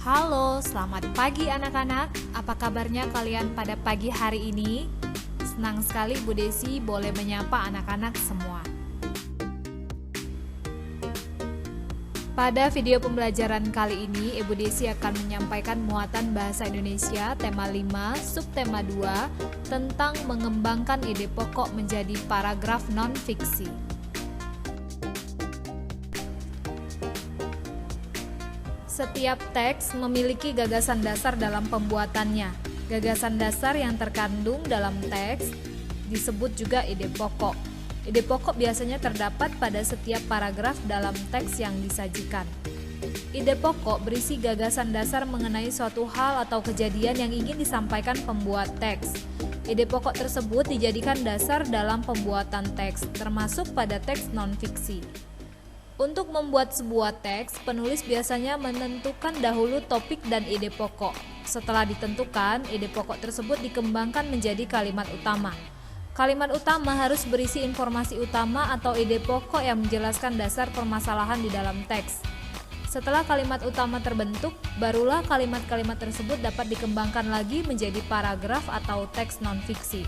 Halo, selamat pagi anak-anak. Apa kabarnya kalian pada pagi hari ini? Senang sekali Bu Desi boleh menyapa anak-anak semua. Pada video pembelajaran kali ini, Ibu Desi akan menyampaikan muatan bahasa Indonesia tema 5, subtema 2 tentang mengembangkan ide pokok menjadi paragraf non-fiksi. Setiap teks memiliki gagasan dasar dalam pembuatannya. Gagasan dasar yang terkandung dalam teks disebut juga ide pokok. Ide pokok biasanya terdapat pada setiap paragraf dalam teks yang disajikan. Ide pokok berisi gagasan dasar mengenai suatu hal atau kejadian yang ingin disampaikan pembuat teks. Ide pokok tersebut dijadikan dasar dalam pembuatan teks, termasuk pada teks non-fiksi. Untuk membuat sebuah teks, penulis biasanya menentukan dahulu topik dan ide pokok. Setelah ditentukan, ide pokok tersebut dikembangkan menjadi kalimat utama. Kalimat utama harus berisi informasi utama atau ide pokok yang menjelaskan dasar permasalahan di dalam teks. Setelah kalimat utama terbentuk, barulah kalimat-kalimat tersebut dapat dikembangkan lagi menjadi paragraf atau teks non-fiksi.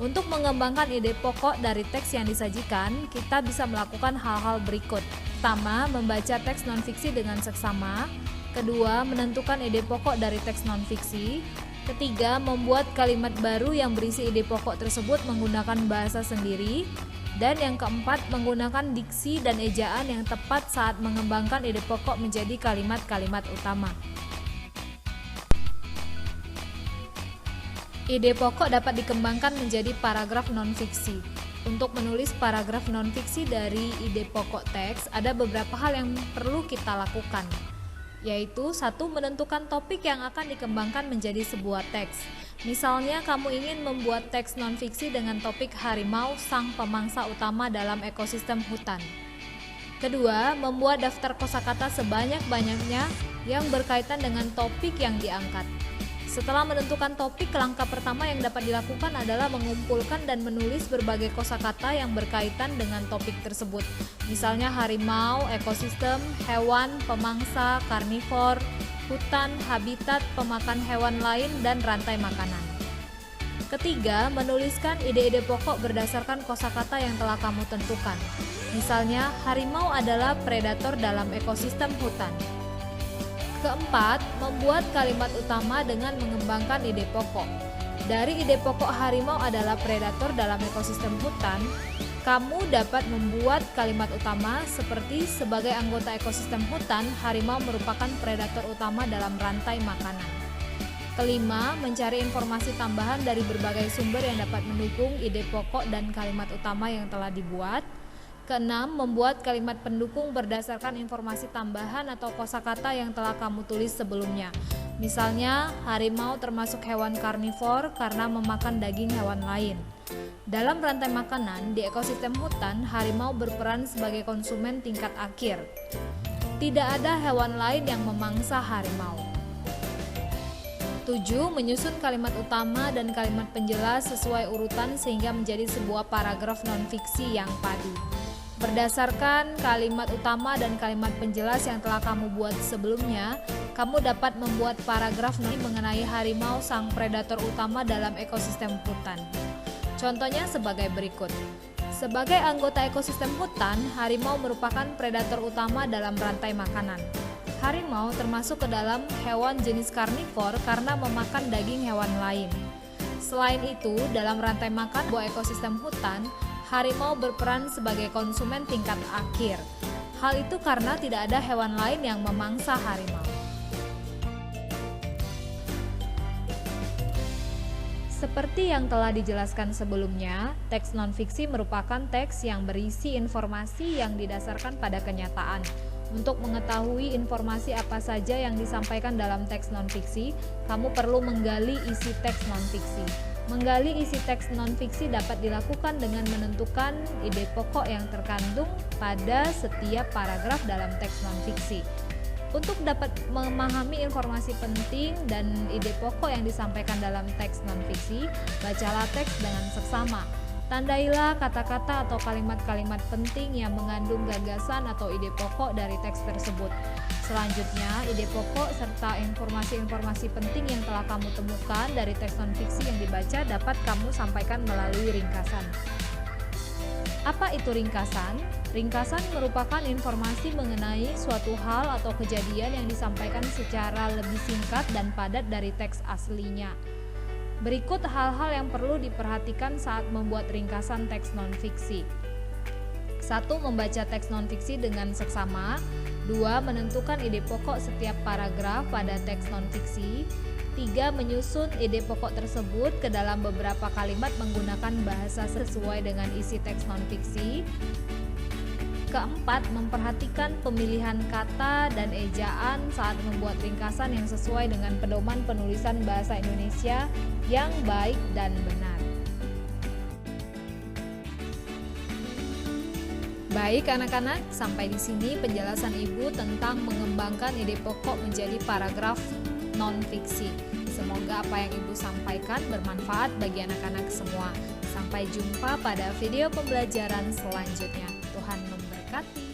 Untuk mengembangkan ide pokok dari teks yang disajikan, kita bisa melakukan hal-hal berikut. Pertama, membaca teks non-fiksi dengan seksama. Kedua, menentukan ide pokok dari teks non-fiksi. Ketiga, membuat kalimat baru yang berisi ide pokok tersebut menggunakan bahasa sendiri. Dan yang keempat, menggunakan diksi dan ejaan yang tepat saat mengembangkan ide pokok menjadi kalimat-kalimat utama. Ide pokok dapat dikembangkan menjadi paragraf non-fiksi. Untuk menulis paragraf non-fiksi dari ide pokok teks, ada beberapa hal yang perlu kita lakukan, yaitu 1. Menentukan topik yang akan dikembangkan menjadi sebuah teks. Misalnya, kamu ingin membuat teks non-fiksi dengan topik harimau sang pemangsa utama dalam ekosistem hutan. Kedua, membuat daftar kosakata sebanyak-banyaknya yang berkaitan dengan topik yang diangkat. Setelah menentukan topik, langkah pertama yang dapat dilakukan adalah mengumpulkan dan menulis berbagai kosakata yang berkaitan dengan topik tersebut. Misalnya harimau, ekosistem, hewan, pemangsa, karnivor, hutan, habitat, pemakan hewan lain, dan rantai makanan. Ketiga, menuliskan ide-ide pokok berdasarkan kosakata yang telah kamu tentukan. Misalnya, harimau adalah predator dalam ekosistem hutan. Keempat, membuat kalimat utama dengan mengembangkan ide pokok. Dari ide pokok harimau adalah predator dalam ekosistem hutan, kamu dapat membuat kalimat utama seperti sebagai anggota ekosistem hutan, harimau merupakan predator utama dalam rantai makanan. Kelima, mencari informasi tambahan dari berbagai sumber yang dapat mendukung ide pokok dan kalimat utama yang telah dibuat. Keenam, membuat kalimat pendukung berdasarkan informasi tambahan atau kosakata yang telah kamu tulis sebelumnya. Misalnya, harimau termasuk hewan karnivor karena memakan daging hewan lain. Dalam rantai makanan, di ekosistem hutan, harimau berperan sebagai konsumen tingkat akhir. Tidak ada hewan lain yang memangsa harimau. 7. Menyusun kalimat utama dan kalimat penjelas sesuai urutan sehingga menjadi sebuah paragraf non-fiksi yang padu. Berdasarkan kalimat utama dan kalimat penjelas yang telah kamu buat sebelumnya, kamu dapat membuat paragraf mengenai harimau sang predator utama dalam ekosistem hutan. Contohnya sebagai berikut. Sebagai anggota ekosistem hutan, harimau merupakan predator utama dalam rantai makanan. Harimau termasuk ke dalam hewan jenis karnivor karena memakan daging hewan lain. Selain itu, dalam rantai makan sebuah ekosistem hutan, harimau berperan sebagai konsumen tingkat akhir. Hal itu karena tidak ada hewan lain yang memangsa harimau. Seperti yang telah dijelaskan sebelumnya, teks non-fiksi merupakan teks yang berisi informasi yang didasarkan pada kenyataan. Untuk mengetahui informasi apa saja yang disampaikan dalam teks non-fiksi, kamu perlu menggali isi teks non-fiksi. Menggali isi teks non-fiksi dapat dilakukan dengan menentukan ide pokok yang terkandung pada setiap paragraf dalam teks non-fiksi. Untuk dapat memahami informasi penting dan ide pokok yang disampaikan dalam teks non-fiksi, bacalah teks dengan seksama. Tandailah kata-kata atau kalimat-kalimat penting yang mengandung gagasan atau ide pokok dari teks tersebut. Selanjutnya, ide pokok serta informasi-informasi penting yang telah kamu temukan dari teks non-fiksi yang dibaca dapat kamu sampaikan melalui ringkasan. Apa itu ringkasan? Ringkasan merupakan informasi mengenai suatu hal atau kejadian yang disampaikan secara lebih singkat dan padat dari teks aslinya. Berikut hal-hal yang perlu diperhatikan saat membuat ringkasan teks non-fiksi. 1. Membaca teks non-fiksi dengan seksama. 2. Menentukan ide pokok setiap paragraf pada teks non-fiksi. 3. Menyusun ide pokok tersebut ke dalam beberapa kalimat menggunakan bahasa sesuai dengan isi teks non-fiksi. Keempat, memperhatikan pemilihan kata dan ejaan saat membuat ringkasan yang sesuai dengan pedoman penulisan bahasa Indonesia yang baik dan benar. Baik anak-anak, sampai di sini penjelasan Ibu tentang mengembangkan ide pokok menjadi paragraf non-fiksi. Semoga apa yang Ibu sampaikan bermanfaat bagi anak-anak semua. Sampai jumpa pada video pembelajaran selanjutnya. Tuhan memberkati.